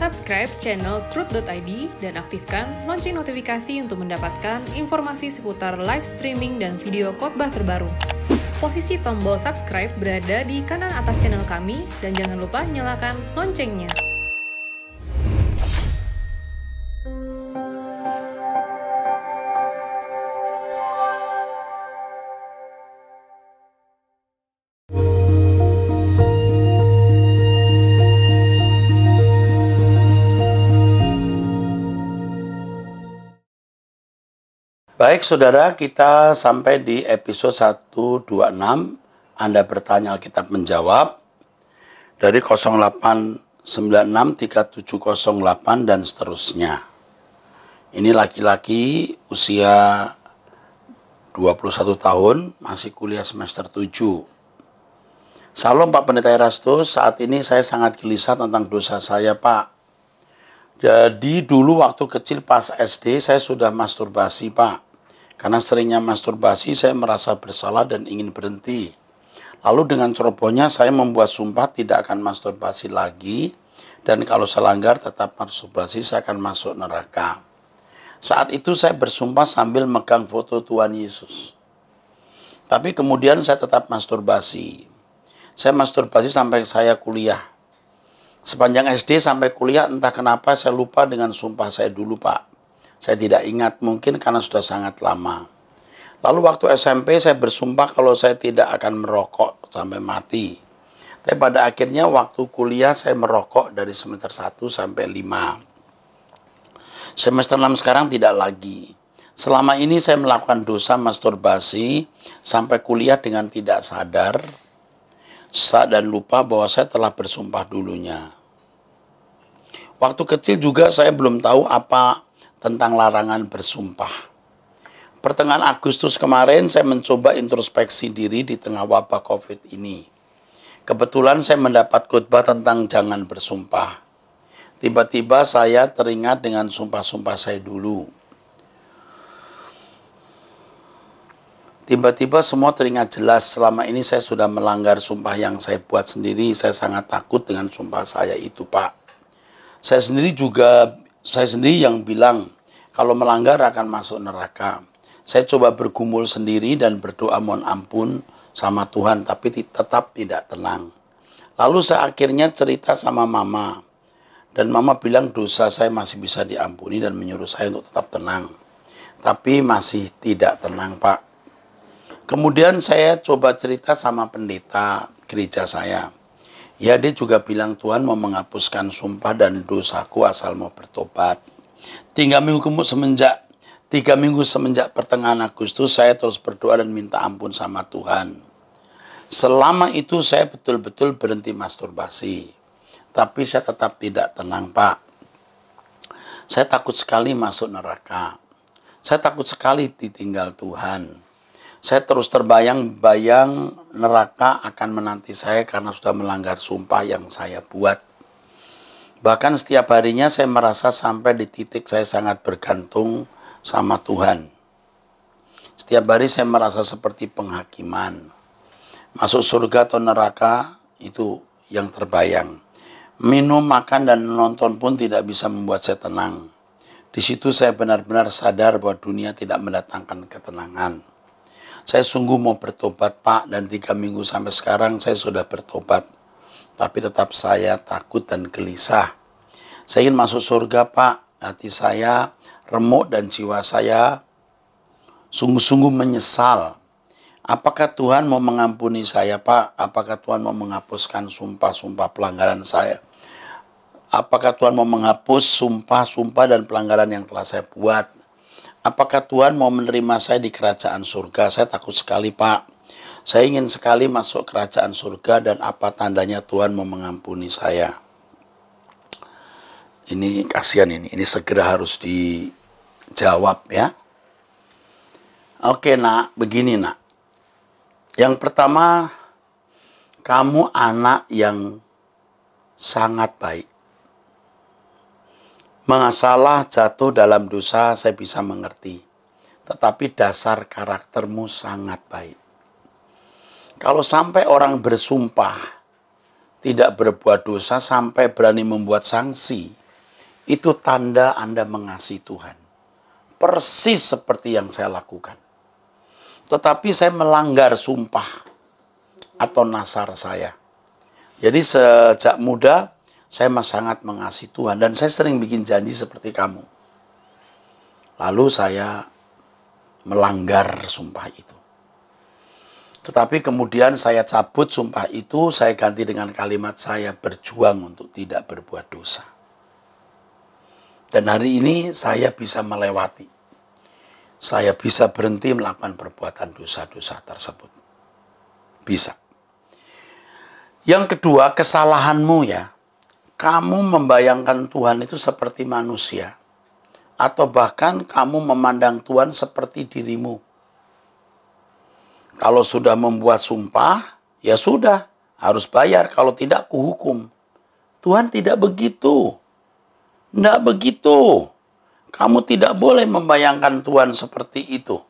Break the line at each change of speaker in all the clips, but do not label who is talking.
Subscribe channel Truth.id dan aktifkan lonceng notifikasi untuk mendapatkan informasi seputar live streaming dan video khotbah terbaru. Posisi tombol subscribe berada di kanan atas channel kami dan jangan lupa nyalakan loncengnya.
Baik saudara, kita sampai di episode 126. Anda bertanya, Alkitab menjawab. Dari 08963708 dan seterusnya. Ini laki-laki usia 21 tahun, masih kuliah semester 7. Salam Pak Pendeta Erastus, saat ini saya sangat gelisah tentang dosa saya Pak. Jadi dulu waktu kecil pas SD saya sudah masturbasi Pak. Karena seringnya masturbasi saya merasa bersalah dan ingin berhenti. Lalu dengan cerobohnya saya membuat sumpah tidak akan masturbasi lagi. Dan kalau saya langgar tetap masturbasi saya akan masuk neraka. Saat itu saya bersumpah sambil megang foto Tuhan Yesus. Tapi kemudian saya tetap masturbasi. Saya masturbasi sampai saya kuliah. Sepanjang SD sampai kuliah entah kenapa saya lupa dengan sumpah saya dulu Pak. Saya tidak ingat, mungkin karena sudah sangat lama. Lalu waktu SMP saya bersumpah kalau saya tidak akan merokok sampai mati. Tapi pada akhirnya waktu kuliah saya merokok dari semester 1 sampai 5. Semester 6 sekarang tidak lagi. Selama ini saya melakukan dosa masturbasi sampai kuliah dengan tidak sadar dan lupa bahwa saya telah bersumpah dulunya. Waktu kecil juga saya belum tahu apa tentang larangan bersumpah. Pertengahan Agustus kemarin saya mencoba introspeksi diri di tengah wabah COVID ini. Kebetulan saya mendapat khotbah tentang jangan bersumpah. Tiba-tiba saya teringat dengan sumpah-sumpah saya dulu. Tiba-tiba semua teringat jelas, selama ini saya sudah melanggar sumpah yang saya buat sendiri. Saya sangat takut dengan sumpah saya itu Pak. Saya sendiri yang bilang kalau melanggar akan masuk neraka. Saya coba bergumul sendiri dan berdoa mohon ampun sama Tuhan, tapi tetap tidak tenang. Lalu saya akhirnya cerita sama mama. Dan mama bilang dosa saya masih bisa diampuni dan menyuruh saya untuk tetap tenang. Tapi masih tidak tenang Pak. Kemudian saya coba cerita sama pendeta gereja saya. Ya dia juga bilang Tuhan mau menghapuskan sumpah dan dosaku asal mau bertobat. 3 minggu semenjak pertengahan Agustus saya terus berdoa dan minta ampun sama Tuhan. Selama itu saya betul-betul berhenti masturbasi. Tapi saya tetap tidak tenang Pak. Saya takut sekali masuk neraka. Saya takut sekali ditinggal Tuhan. Saya terus terbayang-bayang neraka akan menanti saya karena sudah melanggar sumpah yang saya buat. Bahkan setiap harinya saya merasa sampai di titik saya sangat bergantung sama Tuhan. Setiap hari saya merasa seperti penghakiman. Masuk surga atau neraka itu yang terbayang. Minum, makan, dan menonton pun tidak bisa membuat saya tenang. Di situ saya benar-benar sadar bahwa dunia tidak mendatangkan ketenangan. Saya sungguh mau bertobat Pak, dan 3 minggu sampai sekarang saya sudah bertobat. Tapi tetap saya takut dan gelisah. Saya ingin masuk surga Pak. Hati saya remuk dan jiwa saya sungguh-sungguh menyesal. Apakah Tuhan mau mengampuni saya Pak? Apakah Tuhan mau menghapuskan sumpah-sumpah pelanggaran saya? Apakah Tuhan mau menghapus sumpah-sumpah dan pelanggaran yang telah saya buat? Apakah Tuhan mau menerima saya di kerajaan surga? Saya takut sekali Pak. Saya ingin sekali masuk kerajaan surga dan apa tandanya Tuhan mau mengampuni saya? Ini kasihan ini segera harus dijawab ya. Oke nak, begini nak. Yang pertama, kamu anak yang sangat baik. Mengasalah jatuh dalam dosa saya bisa mengerti. Tetapi dasar karaktermu sangat baik. Kalau sampai orang bersumpah tidak berbuat dosa sampai berani membuat sanksi, Itu tanda Anda mengasihi Tuhan. Persis seperti yang saya lakukan. Tetapi saya melanggar sumpah atau nasar saya. Jadi sejak muda saya sangat mengasihi Tuhan dan saya sering bikin janji seperti kamu. Lalu saya melanggar sumpah itu. Tetapi kemudian saya cabut sumpah itu, saya ganti dengan kalimat saya berjuang untuk tidak berbuat dosa. Dan hari ini saya bisa melewati. Saya bisa berhenti melakukan perbuatan dosa-dosa tersebut. Bisa. Yang kedua, kesalahanmu ya. Kamu membayangkan Tuhan itu seperti manusia. Atau bahkan kamu memandang Tuhan seperti dirimu. Kalau sudah membuat sumpah, ya sudah, harus bayar. Kalau tidak, kuhukum. Tuhan tidak begitu. Tidak begitu. Kamu tidak boleh membayangkan Tuhan seperti itu.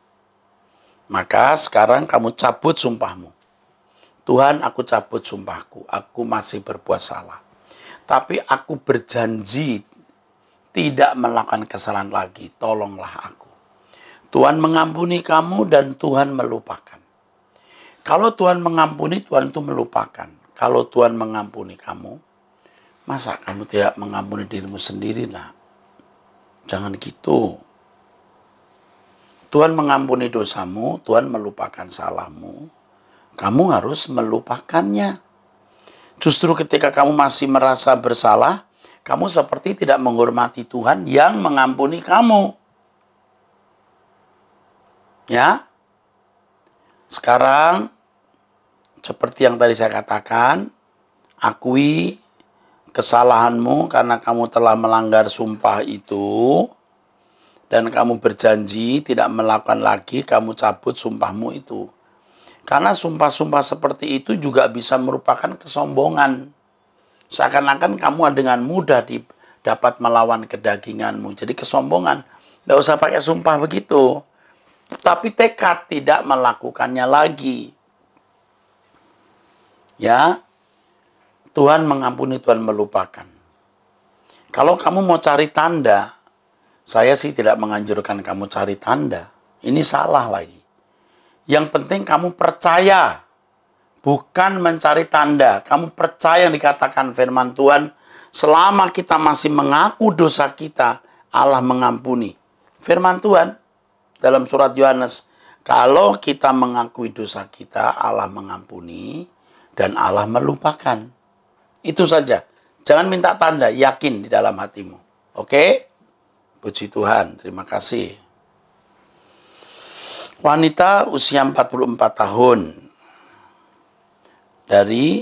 Maka sekarang kamu cabut sumpahmu. Tuhan, aku cabut sumpahku. Aku masih berbuat salah. Tapi aku berjanji tidak melakukan kesalahan lagi. Tolonglah aku. Tuhan mengampuni kamu dan Tuhan melupakan. Kalau Tuhan mengampuni, Tuhan itu melupakan. Kalau Tuhan mengampuni kamu, masa kamu tidak mengampuni dirimu sendiri, nak? Jangan gitu. Tuhan mengampuni dosamu, Tuhan melupakan salahmu. Kamu harus melupakannya. Justru ketika kamu masih merasa bersalah, kamu seperti tidak menghormati Tuhan yang mengampuni kamu. Ya. Sekarang, seperti yang tadi saya katakan, akui kesalahanmu karena kamu telah melanggar sumpah itu. Dan kamu berjanji tidak melakukan lagi, kamu cabut sumpahmu itu. Karena sumpah-sumpah seperti itu juga bisa merupakan kesombongan. Seakan-akan kamu dengan mudah dapat melawan kedaginganmu. Jadi kesombongan. Tidak usah pakai sumpah begitu. Tapi tekad tidak melakukannya lagi. Ya, Tuhan mengampuni, Tuhan melupakan. Kalau kamu mau cari tanda, saya sih tidak menganjurkan kamu cari tanda. Ini salah lagi. Yang penting kamu percaya, bukan mencari tanda. Kamu percaya yang dikatakan firman Tuhan, selama kita masih mengaku dosa kita, Allah mengampuni. Firman Tuhan dalam surat Yohanes, kalau kita mengakui dosa kita, Allah mengampuni dan Allah melupakan. Itu saja. Jangan minta tanda, yakin di dalam hatimu. Oke? Puji Tuhan, terima kasih. Wanita usia 44 tahun. Dari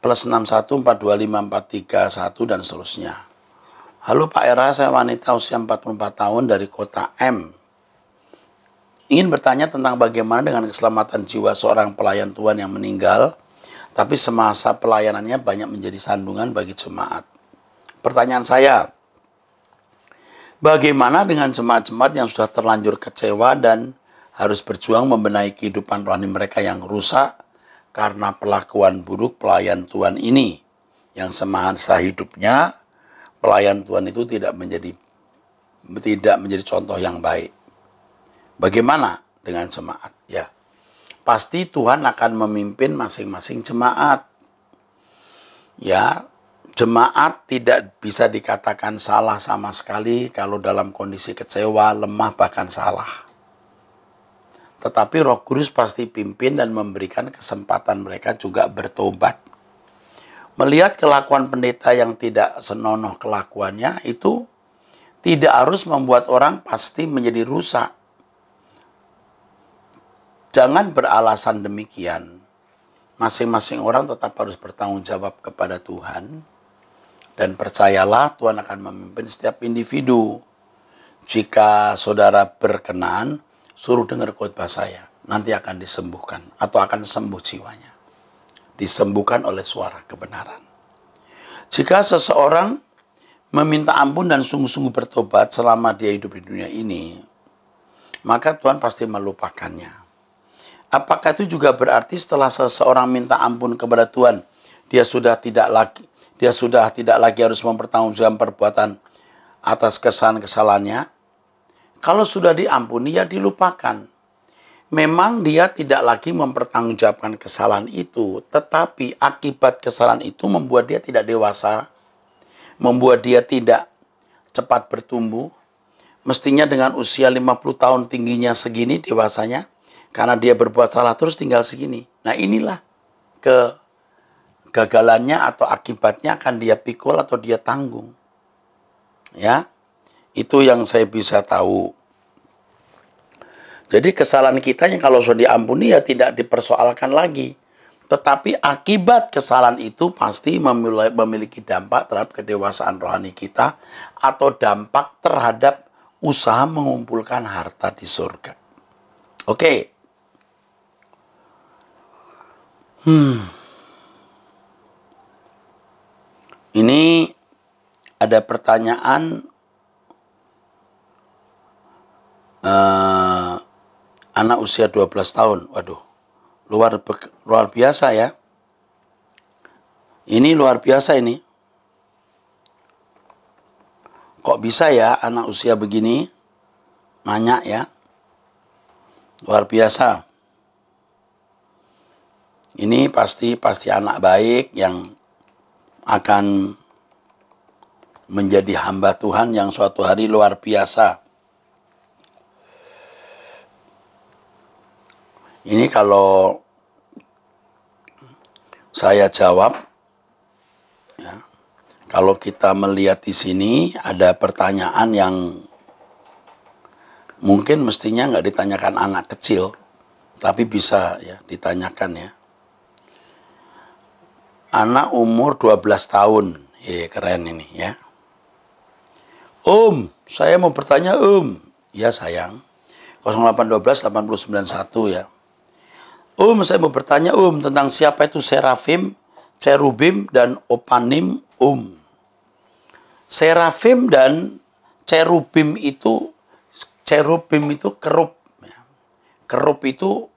plus 61, 425, 431 dan seterusnya. Halo Pak Era, saya wanita usia 44 tahun dari kota M. Ingin bertanya tentang bagaimana dengan keselamatan jiwa seorang pelayan Tuhan yang meninggal, tapi semasa pelayanannya banyak menjadi sandungan bagi jemaat. Pertanyaan saya, bagaimana dengan jemaat-jemaat yang sudah terlanjur kecewa dan harus berjuang membenahi kehidupan rohani mereka yang rusak karena perlakuan buruk pelayan Tuhan ini? Yang semasa hidupnya, pelayan Tuhan itu tidak menjadi contoh yang baik. Bagaimana dengan jemaat? Ya, pasti Tuhan akan memimpin masing-masing jemaat. Ya, jemaat tidak bisa dikatakan salah sama sekali kalau dalam kondisi kecewa, lemah, bahkan salah. Tetapi Roh Kudus pasti pimpin dan memberikan kesempatan mereka juga bertobat. Melihat kelakuan pendeta yang tidak senonoh kelakuannya itu tidak harus membuat orang pasti menjadi rusak. Jangan beralasan demikian. Masing-masing orang tetap harus bertanggung jawab kepada Tuhan. Dan percayalah Tuhan akan memimpin setiap individu. Jika saudara berkenan, suruh dengar khotbah saya. Nanti akan disembuhkan atau akan sembuh jiwanya. Disembuhkan oleh suara kebenaran. Jika seseorang meminta ampun dan sungguh-sungguh bertobat selama dia hidup di dunia ini, maka Tuhan pasti melupakannya. Apakah itu juga berarti setelah seseorang minta ampun kepada Tuhan, dia sudah tidak lagi dia sudah tidak lagi harus mempertanggungjawabkan perbuatan atas kesalahan-kesalahannya. Kalau sudah diampuni, ya dilupakan. Memang dia tidak lagi mempertanggungjawabkan kesalahan itu, tetapi akibat kesalahan itu membuat dia tidak dewasa, membuat dia tidak cepat bertumbuh. Mestinya dengan usia 50 tahun tingginya segini dewasanya, karena dia berbuat salah terus tinggal segini. Nah inilah kegagalannya atau akibatnya akan dia pikul atau dia tanggung. Ya, itu yang saya bisa tahu. Jadi kesalahan kita yang kalau sudah diampuni ya tidak dipersoalkan lagi. Tetapi akibat kesalahan itu pasti memiliki dampak terhadap kedewasaan rohani kita atau dampak terhadap usaha mengumpulkan harta di surga. Oke. Ini ada pertanyaan anak usia 12 tahun. Waduh, luar biasa ya. Ini luar biasa ini. Kok bisa ya anak usia begini nanya ya? Luar biasa. Ini pasti anak baik yang akan menjadi hamba Tuhan yang suatu hari luar biasa. Ini kalau saya jawab, ya, kalau kita melihat di sini ada pertanyaan yang mungkin mestinya nggak ditanyakan anak kecil, tapi bisa ya ditanyakan ya. Anak umur 12 tahun, keren ini ya. Om, saya mau bertanya Om. Ya sayang, 0812 891 ya. Om, saya mau bertanya tentang siapa itu serafim, cherubim, dan opanim Serafim dan cherubim itu kerub. Kerub itu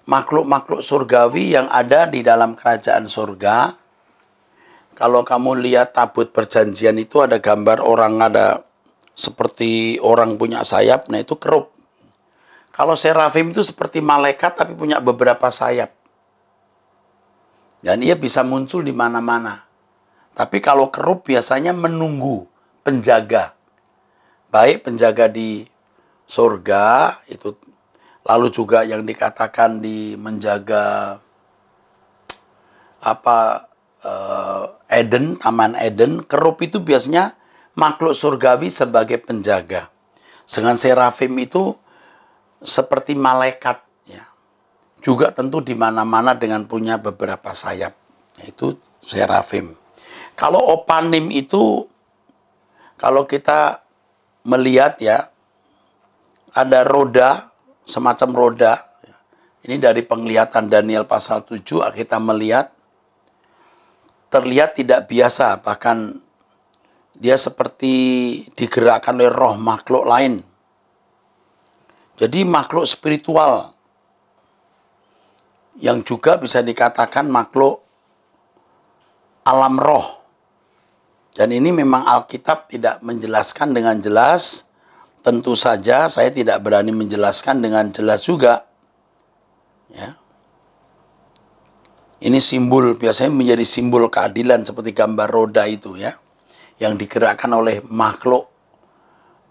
makhluk-makhluk surgawi yang ada di dalam kerajaan surga. Kalau kamu lihat tabut perjanjian itu ada gambar orang, ada seperti orang punya sayap, nah itu kerub. Kalau serafim itu seperti malaikat tapi punya beberapa sayap. Dan ia bisa muncul di mana-mana. Tapi kalau kerub biasanya menunggu penjaga. Baik penjaga di surga, itu lalu juga yang dikatakan di menjaga Eden, Taman Eden, kerub itu biasanya makhluk surgawi sebagai penjaga. Sedangkan serafim itu seperti malaikat ya. Juga tentu di mana-mana dengan punya beberapa sayap. Yaitu serafim. Kalau opanim itu kalau kita melihat ya ada roda, semacam roda. Ini dari penglihatan Daniel pasal 7 kita melihat terlihat tidak biasa, bahkan dia seperti digerakkan oleh roh makhluk lain. Jadi makhluk spiritual yang juga bisa dikatakan makhluk alam roh. Dan ini memang Alkitab tidak menjelaskan dengan jelas. Tentu saja saya tidak berani menjelaskan dengan jelas juga. Ya. Ini simbol, biasanya menjadi simbol keadilan seperti gambar roda itu ya. Yang digerakkan oleh makhluk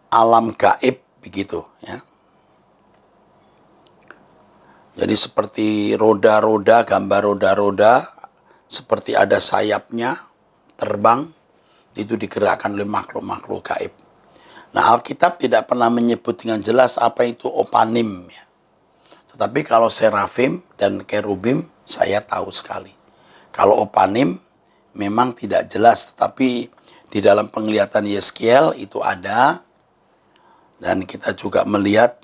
alam gaib begitu ya. Jadi seperti roda-roda, gambar roda-roda, seperti ada sayapnya, terbang, itu digerakkan oleh makhluk-makhluk gaib. Nah, Alkitab tidak pernah menyebut dengan jelas apa itu opanim. Ya. Tetapi kalau serafim dan kerubim, saya tahu sekali. Kalau opanim, memang tidak jelas, tetapi di dalam penglihatan Yeskiel itu ada, dan kita juga melihat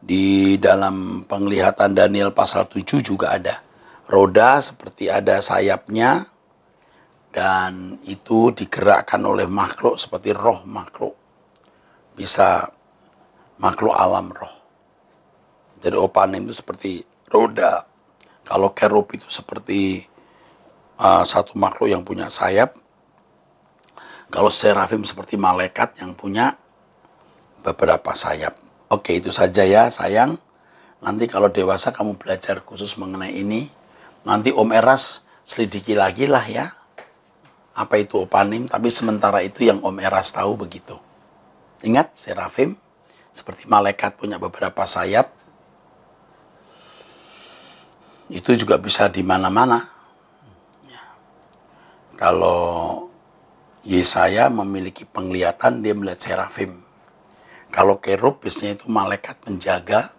di dalam penglihatan Daniel pasal 7 juga ada roda seperti ada sayapnya dan itu digerakkan oleh makhluk seperti roh makhluk. Bisa makhluk alam roh. Jadi opanim itu seperti roda. Kalau kerub itu seperti satu makhluk yang punya sayap. Kalau serafim seperti malaikat yang punya beberapa sayap. Oke, itu saja ya sayang. Nanti kalau dewasa kamu belajar khusus mengenai ini. Nanti Om Eras selidiki lagi lah ya. Apa itu opanim, tapi sementara itu yang Om Eras tahu begitu. Ingat, serafim seperti malaikat punya beberapa sayap. Itu juga bisa di mana-mana. Ya. Kalau Yesaya memiliki penglihatan, dia melihat serafim. Kalau kerub biasanya itu malaikat penjaga.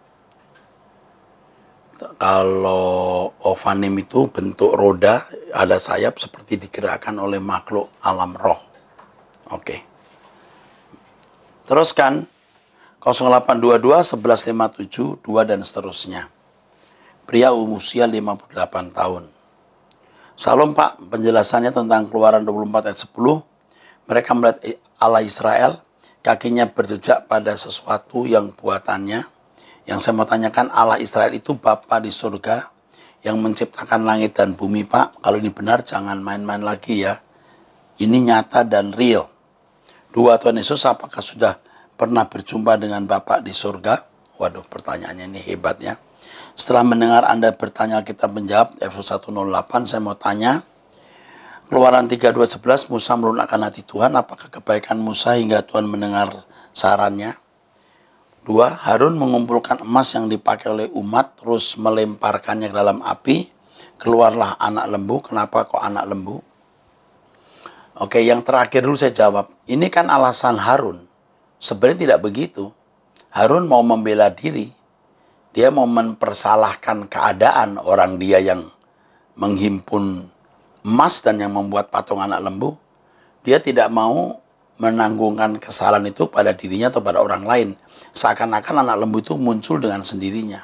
Kalau ofanim itu bentuk roda, ada sayap seperti digerakkan oleh makhluk alam roh. Oke. Teruskan 0822 1157 2 dan seterusnya. Pria usia 58 tahun. Salam Pak, penjelasannya tentang Keluaran 24 ayat 10. Mereka melihat Allah Israel, kakinya berjejak pada sesuatu yang buatannya. Yang saya mau tanyakan, Allah Israel itu Bapa di surga yang menciptakan langit dan bumi, Pak. Kalau ini benar, jangan main-main lagi ya. Ini nyata dan real. Dua, Tuhan Yesus apakah sudah pernah berjumpa dengan Bapa di surga? Waduh, pertanyaannya ini hebat ya. Setelah mendengar Anda bertanya kita menjawab, Efesus 1:08, saya mau tanya, Keluaran 32:11, Musa melunakkan hati Tuhan, apakah kebaikan Musa hingga Tuhan mendengar sarannya? 2, Harun mengumpulkan emas yang dipakai oleh umat, terus melemparkannya ke dalam api, keluarlah anak lembu, kenapa kok anak lembu? Oke, yang terakhir dulu saya jawab, ini kan alasan Harun, sebenarnya tidak begitu. Harun mau membela diri, dia mau mempersalahkan keadaan orang dia yang menghimpun emas dan yang membuat patung anak lembu. Dia tidak mau menanggungkan kesalahan itu pada dirinya atau pada orang lain. Seakan-akan anak lembu itu muncul dengan sendirinya.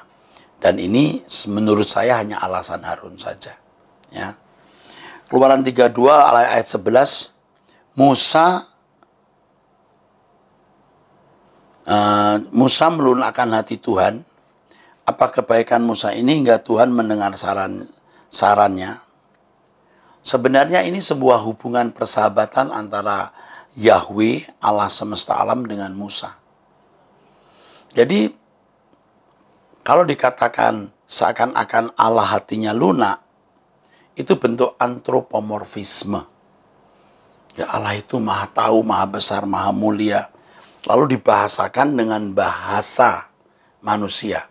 Dan ini menurut saya hanya alasan Harun saja. Ya. Keluaran 32 ayat 11, Musa melunakkan hati Tuhan. Apa kebaikan Musa ini hingga Tuhan mendengar sarannya? Sebenarnya ini sebuah hubungan persahabatan antara Yahweh, Allah semesta alam dengan Musa. Jadi, kalau dikatakan seakan-akan Allah hatinya lunak, itu bentuk antropomorfisme. Ya, Allah itu maha tahu, maha besar, maha mulia. Lalu dibahasakan dengan bahasa manusia.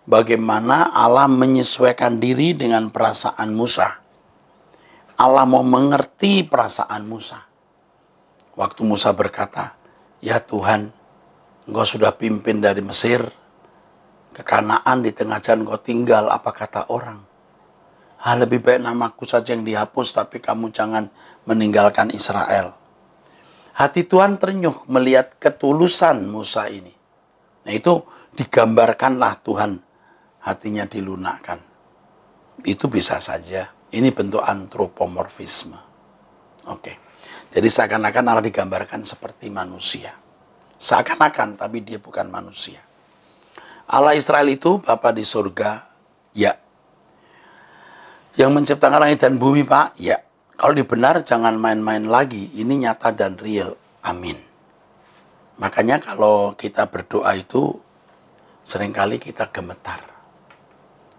Bagaimana Allah menyesuaikan diri dengan perasaan Musa. Allah mau mengerti perasaan Musa. Waktu Musa berkata, ya Tuhan, Engkau sudah pimpin dari Mesir ke Kanaan, di tengah jalan Engkau tinggal, apa kata orang? Lebih baik namaku saja yang dihapus, tapi kamu jangan meninggalkan Israel. Hati Tuhan terenyuh melihat ketulusan Musa ini. Nah itu digambarkanlah Tuhan hatinya dilunakkan. Itu bisa saja. Ini bentuk antropomorfisme. Oke. Jadi seakan-akan Allah digambarkan seperti manusia. Seakan-akan, tapi dia bukan manusia. Allah Israel itu Bapa di surga, ya. Yang menciptakan langit dan bumi, Pak, ya. Kalau dibenar, jangan main-main lagi. Ini nyata dan real. Amin. Makanya kalau kita berdoa itu, seringkali kita gemetar.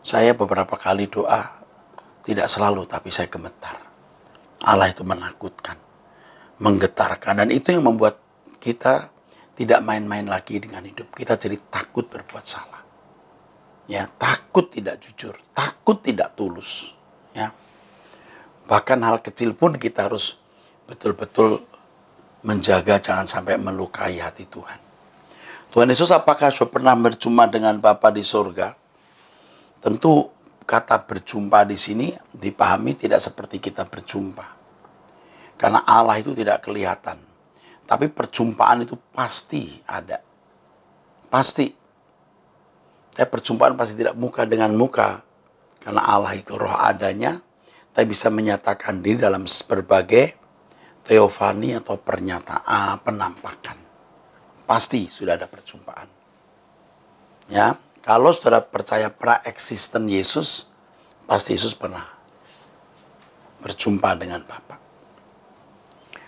Saya beberapa kali doa, tidak selalu, tapi saya gemetar. Allah itu menakutkan, menggetarkan. Dan itu yang membuat kita tidak main-main lagi dengan hidup. Kita jadi takut berbuat salah. Ya, takut tidak jujur, takut tidak tulus. Ya. Bahkan hal kecil pun kita harus betul-betul menjaga jangan sampai melukai hati Tuhan. Tuhan Yesus apakah sudah pernah berjumpa dengan Bapa di surga? Tentu kata berjumpa di sini dipahami tidak seperti kita berjumpa. Karena Allah itu tidak kelihatan. Tapi perjumpaan itu pasti ada. Pasti. Perjumpaan pasti tidak muka dengan muka. Karena Allah itu roh adanya. Tapi bisa menyatakan diri dalam berbagai teofani atau pernyataan, penampakan. Pasti sudah ada perjumpaan. Ya. Kalau saudara percaya pra-eksisten Yesus, pasti Yesus pernah berjumpa dengan Bapak.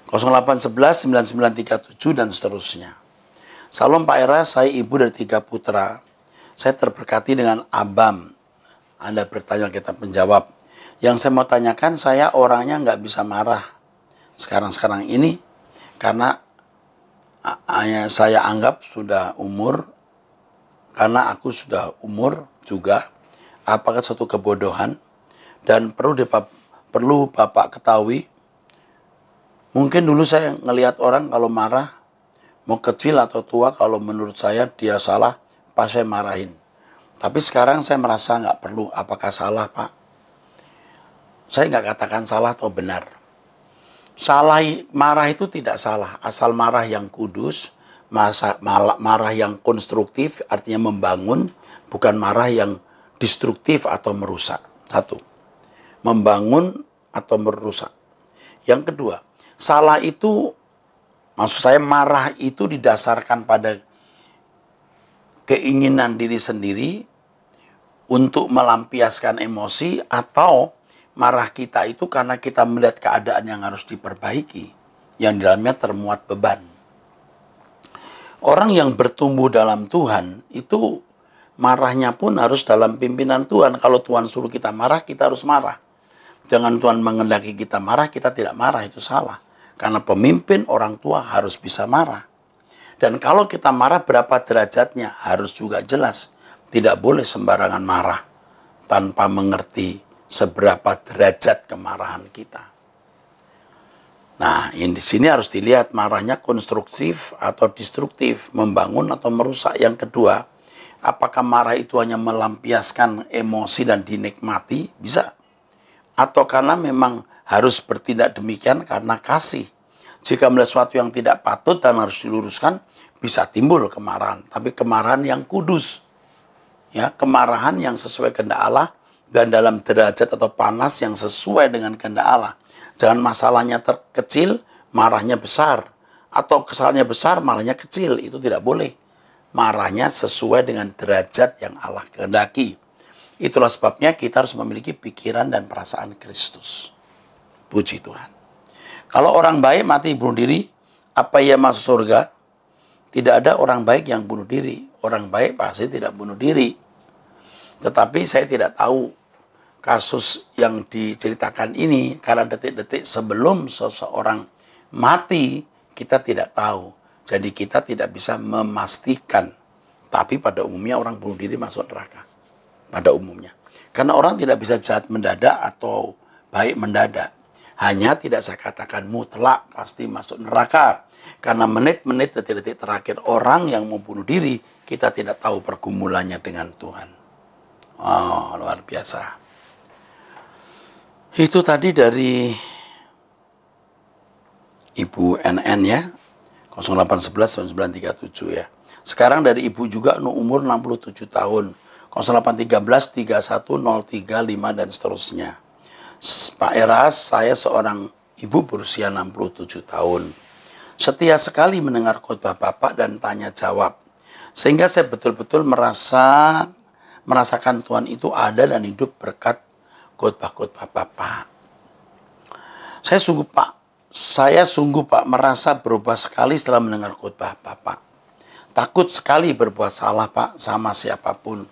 0811 9937 dan seterusnya. Salam Pak Eras, saya ibu dari 3 putra. Saya terberkati dengan Abam. Anda bertanya, kita menjawab. Yang saya mau tanyakan, saya orangnya nggak bisa marah sekarang ini karena saya anggap sudah umur, karena aku sudah umur juga. Apakah suatu kebodohan? Dan perlu Bapak ketahui, mungkin dulu saya ngelihat orang kalau marah, mau kecil atau tua, kalau menurut saya dia salah, pas saya marahin. Tapi sekarang saya merasa nggak perlu. Apakah salah, Pak? Saya nggak katakan salah atau benar. Marah itu tidak salah, asal marah yang kudus, marah yang konstruktif, artinya membangun, bukan marah yang destruktif atau merusak. Satu, membangun atau merusak. Yang kedua, salah itu, maksud saya marah itu didasarkan pada keinginan diri sendiri untuk melampiaskan emosi, atau marah kita itu karena kita melihat keadaan yang harus diperbaiki, yang di dalamnya termuat beban. Orang yang bertumbuh dalam Tuhan itu marahnya pun harus dalam pimpinan Tuhan. Kalau Tuhan suruh kita marah, kita harus marah. Jangan Tuhan mengendaki kita marah, kita tidak marah, itu salah. Karena pemimpin orang tua harus bisa marah. Dan kalau kita marah, berapa derajatnya harus juga jelas. Tidak boleh sembarangan marah tanpa mengerti seberapa derajat kemarahan kita. Nah, di sini harus dilihat marahnya konstruktif atau destruktif, membangun atau merusak. Yang kedua, apakah marah itu hanya melampiaskan emosi dan dinikmati? Bisa. Atau karena memang harus bertindak demikian karena kasih. Jika melihat sesuatu yang tidak patut dan harus diluruskan, bisa timbul kemarahan. Tapi kemarahan yang kudus. Ya, kemarahan yang sesuai kehendak Allah dan dalam derajat atau panas yang sesuai dengan kehendak Allah. Jangan masalahnya terkecil, marahnya besar. Atau kesalahannya besar, marahnya kecil. Itu tidak boleh. Marahnya sesuai dengan derajat yang Allah kehendaki. Itulah sebabnya kita harus memiliki pikiran dan perasaan Kristus. Puji Tuhan. Kalau orang baik mati bunuh diri, apa ia masuk surga? Tidak ada orang baik yang bunuh diri. Orang baik pasti tidak bunuh diri. Tetapi saya tidak tahu kasus yang diceritakan ini, karena detik-detik sebelum seseorang mati, kita tidak tahu. Jadi kita tidak bisa memastikan. Tapi pada umumnya orang bunuh diri masuk neraka. Pada umumnya. Karena orang tidak bisa jahat mendadak atau baik mendadak. Hanya tidak saya katakan mutlak pasti masuk neraka. Karena menit-menit, detik-detik terakhir orang yang mau bunuh diri, kita tidak tahu pergumulannya dengan Tuhan. Oh, luar biasa. Itu tadi dari Ibu NN ya, 0811 9937 ya. Sekarang dari Ibu juga umur 67 tahun, 0813 3103 5 dan seterusnya. Pak Eras, saya seorang ibu berusia 67 tahun. Setia sekali mendengar khotbah Bapak dan tanya jawab. Sehingga saya betul-betul merasakan Tuhan itu ada dan hidup berkat khotbah-khotbah Bapak. Saya sungguh Pak merasa berubah sekali setelah mendengar khotbah Bapak. Takut sekali berbuat salah Pak sama siapapun.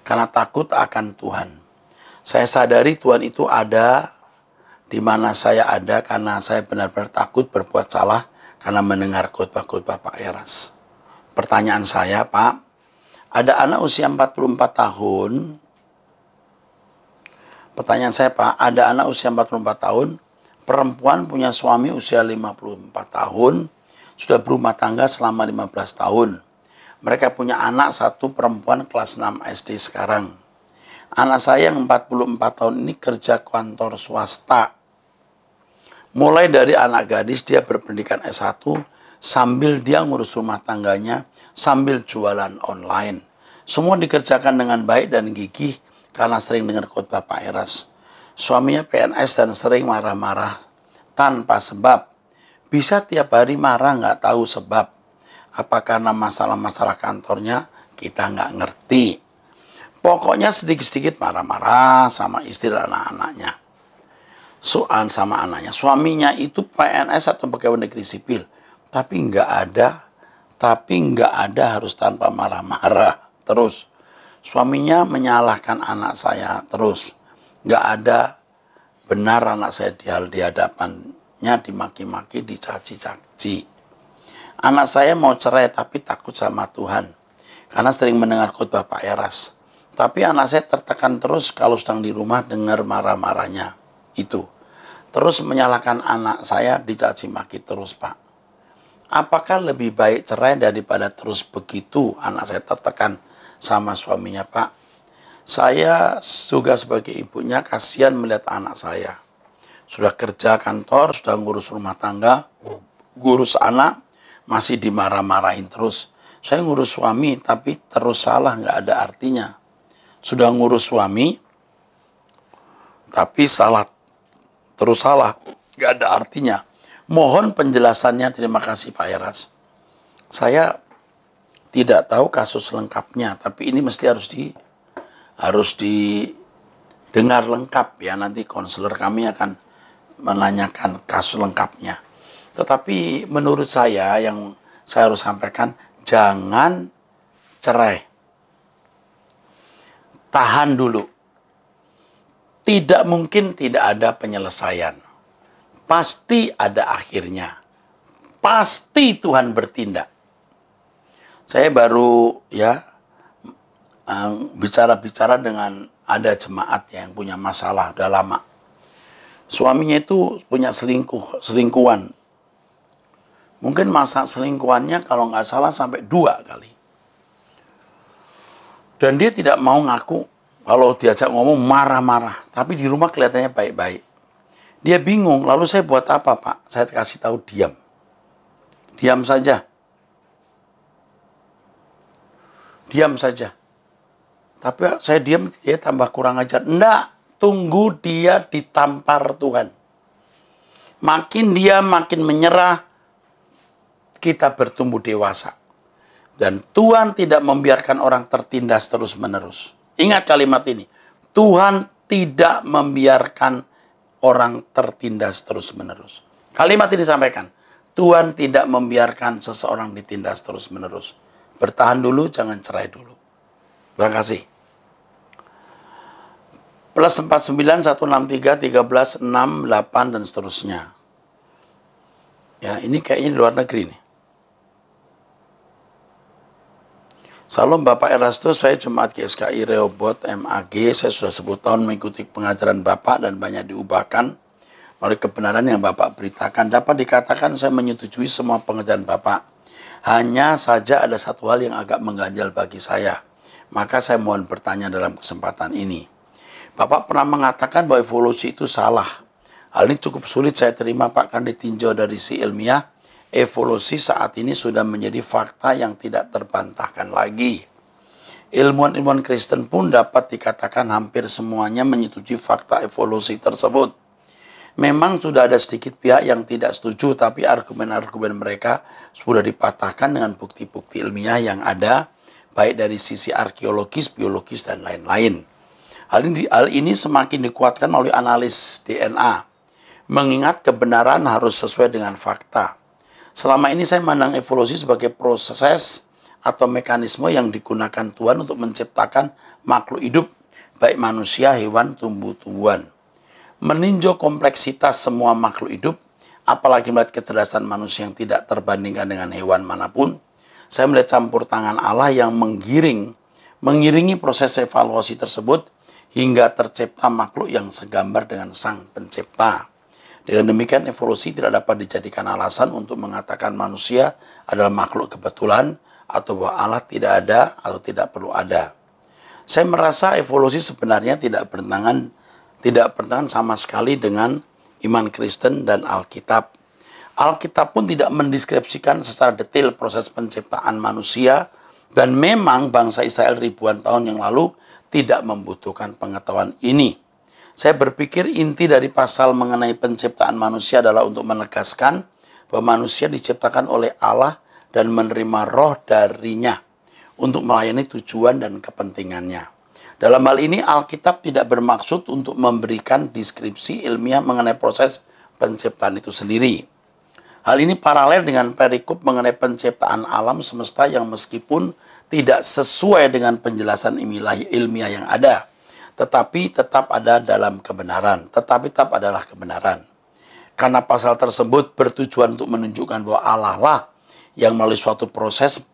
Karena takut akan Tuhan. Saya sadari Tuhan itu ada di mana saya ada karena saya benar-benar takut berbuat salah karena mendengar khotbah-khotbah Pak Eras. Pertanyaan saya, Pak, ada anak usia 44 tahun. Pertanyaan saya, Pak, ada anak usia 44 tahun, perempuan punya suami usia 54 tahun, sudah berumah tangga selama 15 tahun. Mereka punya anak satu perempuan kelas 6 SD sekarang. Anak saya yang 44 tahun ini kerja kantor swasta. Mulai dari anak gadis dia berpendidikan S1, sambil dia ngurus rumah tangganya, sambil jualan online. Semua dikerjakan dengan baik dan gigih karena sering dengar khotbah Pak Eras. Suaminya PNS dan sering marah-marah tanpa sebab. Bisa tiap hari marah nggak tahu sebab. Apa karena masalah-masalah kantornya kita nggak ngerti. Pokoknya sedikit-sedikit marah-marah sama istri dan anak-anaknya. soal sama anaknya. Suaminya itu PNS atau pegawai negeri sipil, tapi nggak ada harus tanpa marah-marah. Terus suaminya menyalahkan anak saya terus, nggak ada benar anak saya di hadapannya dimaki-maki, dicaci-caci. Anak saya mau cerai tapi takut sama Tuhan karena sering mendengar khotbah Pak Eras. Tapi anak saya tertekan terus kalau sedang di rumah dengar marah-marahnya itu. Terus menyalahkan anak saya, dicaci maki terus, Pak. Apakah lebih baik cerai daripada terus begitu anak saya tertekan sama suaminya, Pak? Saya juga sebagai ibunya kasihan melihat anak saya. Sudah kerja kantor, sudah ngurus rumah tangga, ngurus anak, masih dimarah-marahin terus. Saya ngurus suami, tapi terus salah, nggak ada artinya. Sudah ngurus suami, tapi terus salah, nggak ada artinya. Mohon penjelasannya, terima kasih Pak Eras. Saya tidak tahu kasus lengkapnya, tapi ini mesti harus didengar lengkap ya. Nanti konselor kami akan menanyakan kasus lengkapnya. Tetapi menurut saya yang saya harus sampaikan, jangan cerai. Tahan dulu. Tidak mungkin tidak ada penyelesaian. Pasti ada akhirnya. Pasti Tuhan bertindak. Saya baru bicara-bicara dengan ada jemaat yang punya masalah udah lama. Suaminya itu punya selingkuhan. Mungkin masa selingkuhannya kalau nggak salah sampai 2 kali. Dan dia tidak mau ngaku, kalau diajak ngomong marah-marah. Tapi di rumah kelihatannya baik-baik. Dia bingung, lalu saya buat apa Pak? Saya kasih tahu diam. Diam saja. Diam saja. Tapi saya diam, dia tambah kurang ajar. Enggak, tunggu dia ditampar Tuhan. Makin dia makin menyerah, kita bertumbuh dewasa. Dan Tuhan tidak membiarkan orang tertindas terus-menerus. Ingat kalimat ini. Tuhan tidak membiarkan orang tertindas terus-menerus. Kalimat ini disampaikan. Tuhan tidak membiarkan seseorang ditindas terus-menerus. Bertahan dulu, jangan cerai dulu. Terima kasih. Plus 49 163 13 6 8 dan seterusnya. Ya, ini kayaknya di luar negeri nih. Salam Bapak Erastus, saya Jemaat GSKI Rehoboth MAG. Saya sudah 10 tahun mengikuti pengajaran Bapak dan banyak diubahkan melalui kebenaran yang Bapak beritakan. Dapat dikatakan saya menyetujui semua pengajaran Bapak. Hanya saja ada satu hal yang agak mengganjal bagi saya. Maka saya mohon bertanya dalam kesempatan ini. Bapak pernah mengatakan bahwa evolusi itu salah. Hal ini cukup sulit saya terima Pak, kan ditinjau dari si ilmiah. Evolusi saat ini sudah menjadi fakta yang tidak terbantahkan lagi. Ilmuwan-ilmuwan Kristen pun dapat dikatakan hampir semuanya menyetujui fakta evolusi tersebut. Memang sudah ada sedikit pihak yang tidak setuju, tapi argumen-argumen mereka sudah dipatahkan dengan bukti-bukti ilmiah yang ada, baik dari sisi arkeologis, biologis, dan lain-lain. Hal ini semakin dikuatkan oleh analis DNA, mengingat kebenaran harus sesuai dengan fakta. Selama ini saya memandang evolusi sebagai proses atau mekanisme yang digunakan Tuhan untuk menciptakan makhluk hidup, baik manusia, hewan, tumbuh-tumbuhan. Meninjau kompleksitas semua makhluk hidup, apalagi melihat kecerdasan manusia yang tidak terbandingkan dengan hewan manapun, saya melihat campur tangan Allah yang mengiringi proses evaluasi tersebut hingga tercipta makhluk yang segambar dengan Sang Pencipta. Dengan demikian evolusi tidak dapat dijadikan alasan untuk mengatakan manusia adalah makhluk kebetulan atau bahwa Allah tidak ada atau tidak perlu ada. Saya merasa evolusi sebenarnya tidak bertentangan sama sekali dengan iman Kristen dan Alkitab. Alkitab pun tidak mendeskripsikan secara detail proses penciptaan manusia dan memang bangsa Israel ribuan tahun yang lalu tidak membutuhkan pengetahuan ini. Saya berpikir inti dari pasal mengenai penciptaan manusia adalah untuk menegaskan bahwa manusia diciptakan oleh Allah dan menerima roh darinya untuk melayani tujuan dan kepentingannya. Dalam hal ini Alkitab tidak bermaksud untuk memberikan deskripsi ilmiah mengenai proses penciptaan itu sendiri. Hal ini paralel dengan perikop mengenai penciptaan alam semesta yang meskipun tidak sesuai dengan penjelasan ilmiah yang ada, tetapi tetap ada dalam kebenaran. Tetapi tetap adalah kebenaran. Karena pasal tersebut bertujuan untuk menunjukkan bahwa Allah lah yang melalui suatu proses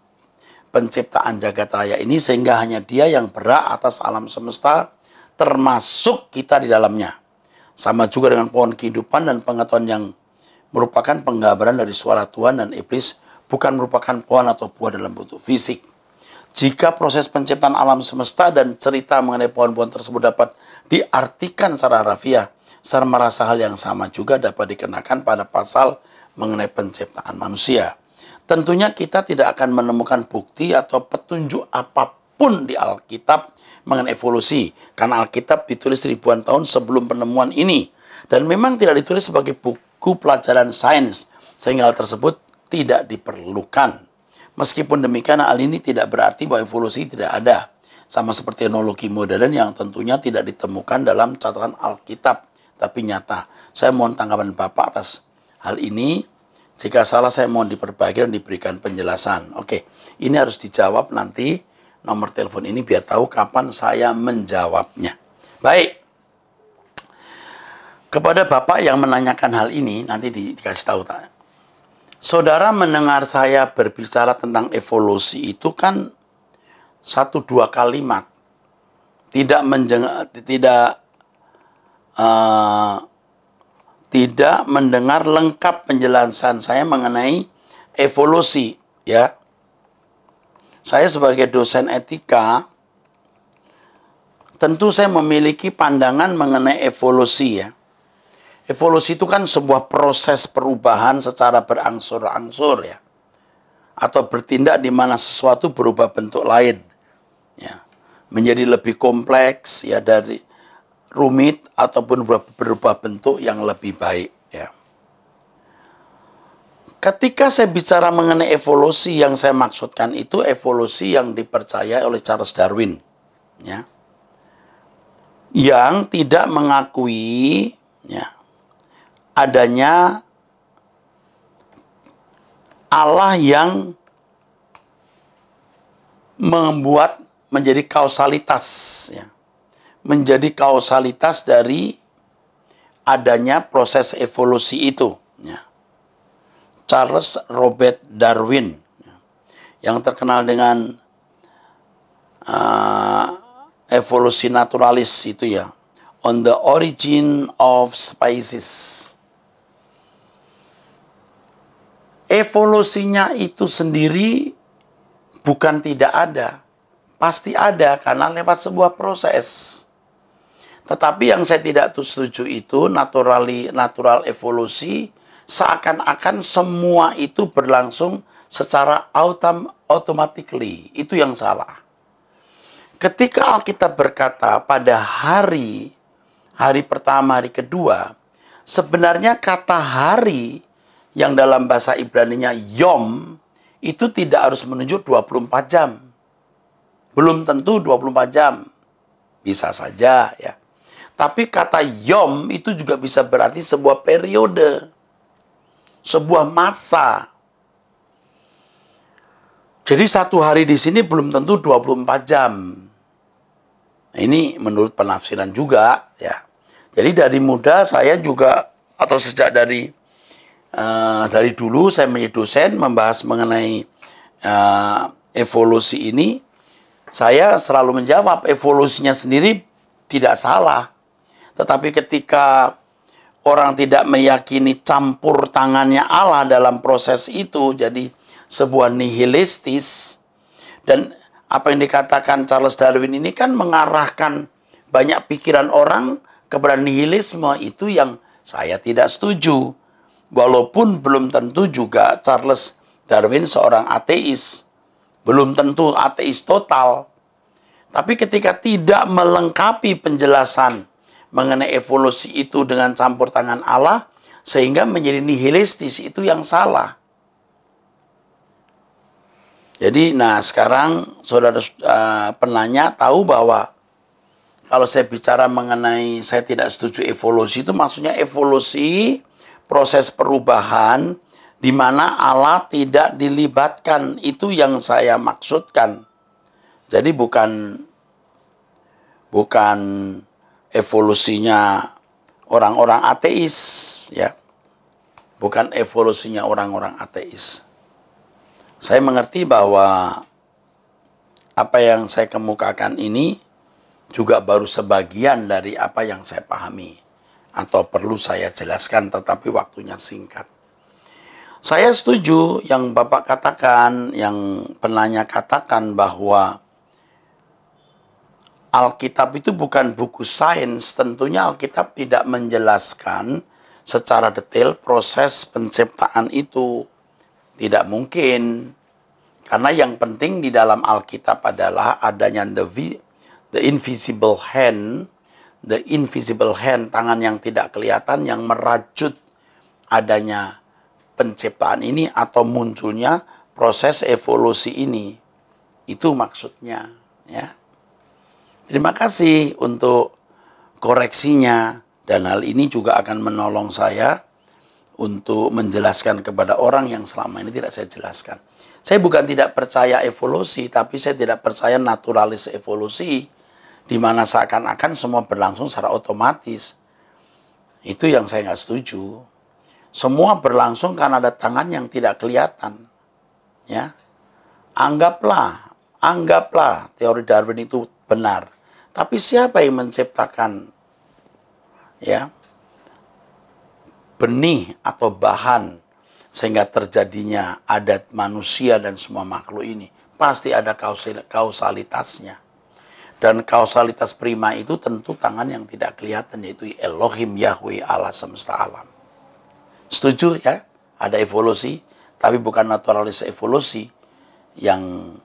penciptaan jagat raya ini, sehingga hanya Dia yang berhak atas alam semesta, termasuk kita di dalamnya. Sama juga dengan pohon kehidupan dan pengetahuan yang merupakan penggambaran dari suara Tuhan dan iblis, bukan merupakan pohon atau buah dalam bentuk fisik. Jika proses penciptaan alam semesta dan cerita mengenai pohon-pohon tersebut dapat diartikan secara harfiah, saya merasa hal yang sama juga dapat dikenakan pada pasal mengenai penciptaan manusia. Tentunya kita tidak akan menemukan bukti atau petunjuk apapun di Alkitab mengenai evolusi, karena Alkitab ditulis ribuan tahun sebelum penemuan ini, dan memang tidak ditulis sebagai buku pelajaran sains, sehingga hal tersebut tidak diperlukan. Meskipun demikian, hal ini tidak berarti bahwa evolusi tidak ada, sama seperti enologi modern yang tentunya tidak ditemukan dalam catatan Alkitab, tapi nyata. Saya mohon tanggapan Bapak atas hal ini. Jika salah, saya mohon diperbaiki dan diberikan penjelasan. Oke, ini harus dijawab nanti, nomor telepon ini biar tahu kapan saya menjawabnya. Baik. Kepada Bapak yang menanyakan hal ini, nanti dikasih tahu. Saudara mendengar saya berbicara tentang evolusi itu kan 1-2 kalimat. Tidak mendengar lengkap penjelasan saya mengenai evolusi, ya. Saya sebagai dosen etika, tentu saya memiliki pandangan mengenai evolusi, ya. Evolusi itu kan sebuah proses perubahan secara berangsur-angsur, ya. Atau bertindak di mana sesuatu berubah bentuk lain, ya. Menjadi lebih kompleks, ya, dari rumit ataupun berubah bentuk yang lebih baik, ya. Ketika saya bicara mengenai evolusi, yang saya maksudkan itu evolusi yang dipercaya oleh Charles Darwin, ya, yang tidak mengakui, ya, adanya Allah yang membuat menjadi kausalitas, ya, menjadi kausalitas dari adanya proses evolusi itu, ya. Charles Robert Darwin, ya, yang terkenal dengan evolusi naturalis itu, ya, On the Origin of Species. Evolusinya itu sendiri bukan tidak ada, pasti ada karena lewat sebuah proses. Tetapi yang saya tidak setuju itu natural evolusi, seakan-akan semua itu berlangsung secara automatically. Itu yang salah. Ketika Alkitab berkata pada hari pertama, hari kedua, sebenarnya kata hari yang dalam bahasa Ibrani-nya yom itu tidak harus menunjuk 24 jam. Belum tentu 24 jam. Bisa saja, ya. Tapi kata yom itu juga bisa berarti sebuah periode, sebuah masa. Jadi satu hari di sini belum tentu 24 jam. Nah, ini menurut penafsiran juga, ya. Jadi dari muda saya juga, atau sejak dari dulu saya menjadi dosen membahas mengenai evolusi ini, saya selalu menjawab evolusinya sendiri tidak salah. Tetapi ketika orang tidak meyakini campur tangannya Allah dalam proses itu, jadi sebuah nihilistis. Dan apa yang dikatakan Charles Darwin ini kan mengarahkan banyak pikiran orang kepada nihilisme, itu yang saya tidak setuju. Walaupun belum tentu juga Charles Darwin seorang ateis. Belum tentu ateis total. Tapi ketika tidak melengkapi penjelasan mengenai evolusi itu dengan campur tangan Allah, sehingga menjadi nihilistis, itu yang salah. Jadi, nah sekarang saudara penanya tahu bahwa kalau saya bicara mengenai saya tidak setuju evolusi, itu maksudnya evolusi proses perubahan di mana Allah tidak dilibatkan, itu yang saya maksudkan. Jadi bukan evolusinya orang-orang ateis, ya. Bukan evolusinya orang-orang ateis. Saya mengerti bahwa apa yang saya kemukakan ini juga baru sebagian dari apa yang saya pahami atau perlu saya jelaskan, tetapi waktunya singkat. Saya setuju yang Bapak katakan, yang penanya katakan bahwa Alkitab itu bukan buku sains. Tentunya Alkitab tidak menjelaskan secara detail proses penciptaan itu. Tidak mungkin. Karena yang penting di dalam Alkitab adalah adanya the invisible hand, tangan yang tidak kelihatan yang merajut adanya penciptaan ini atau munculnya proses evolusi ini. Itu maksudnya, ya. Terima kasih untuk koreksinya, dan hal ini juga akan menolong saya untuk menjelaskan kepada orang yang selama ini tidak saya jelaskan. Saya bukan tidak percaya evolusi, tapi saya tidak percaya naturalis evolusi, di mana seakan-akan semua berlangsung secara otomatis. Itu yang saya nggak setuju. Semua berlangsung karena ada tangan yang tidak kelihatan. Ya, anggaplah teori Darwin itu benar. Tapi siapa yang menciptakan, ya, benih atau bahan sehingga terjadinya adat manusia dan semua makhluk ini? Pasti ada kausalitasnya. Dan kausalitas prima itu tentu tangan yang tidak kelihatan, yaitu Elohim Yahweh Allah semesta alam. Setuju ya? Ada evolusi, tapi bukan naturalis evolusi yang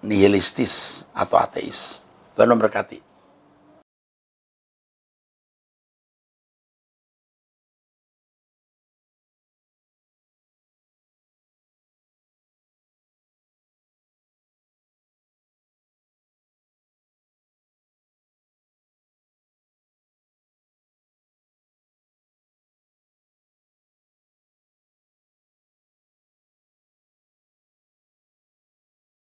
nihilistis atau ateis. Tuhan memberkati.